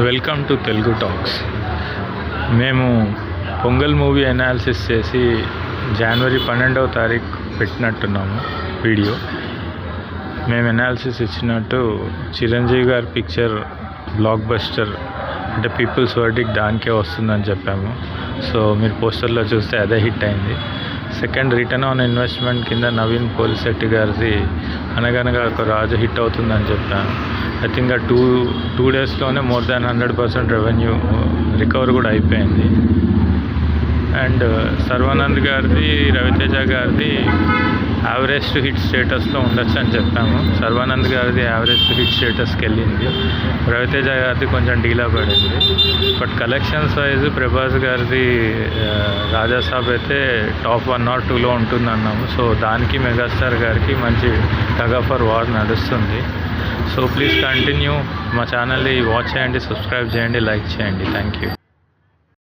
Welcome to Telugu talks. మేము pongal movie analysis చేసి జనవరి 12వ తారీఖు పెట్టినట్టున్నాము వీడియో. మేము అనాలిసిస్ ఇచ్చినట్టు చిరంజీవి గారి పిక్చర్ బ్లాక్ బస్టర్ అంటే పీపుల్స్ వర్డిక్ దానికే వస్తుందని చెప్పాము. సో మీరు పోస్టర్లో చూస్తే అదే హిట్ అయింది. సెకండ్ రిటర్న్ ఆన్ ఇన్వెస్ట్మెంట్ కింద నవీన్ పోలిశెట్టి గారిది అనగనగా ఒక రాజు హిట్ అవుతుందని చెప్పాను. ఐ థింక్ ఆ టూ డేస్లోనే మోర్ దాన్ 100% రెవెన్యూ రికవర్ కూడా అయిపోయింది. అండ్ సర్వానంద్ గారిది రవితేజ గారిది యావరేజ్ టు హిట్ స్టేటస్లో ఉండొచ్చు అని చెప్పాము. సర్వానంద్ గారిది యావరేజ్ టు హిట్ స్టేటస్కి వెళ్ళింది, రవితేజ గారిది కొంచెం డీలా పడింది. బట్ కలెక్షన్స్ వైజ్ ప్రభాస్ గారిది రాజాసాబ్ అయితే టాప్ 1 or 2లో ఉంటుంది అన్నాము. సో దానికి మెగాస్టార్ గారికి మంచి టగ్ ఆఫ్ వార్ నడుస్తుంది. సో ప్లీజ్ కంటిన్యూ మా ఛానల్ని వాచ్ చేయండి, సబ్స్క్రైబ్ చేయండి, లైక్ చేయండి. Thank you.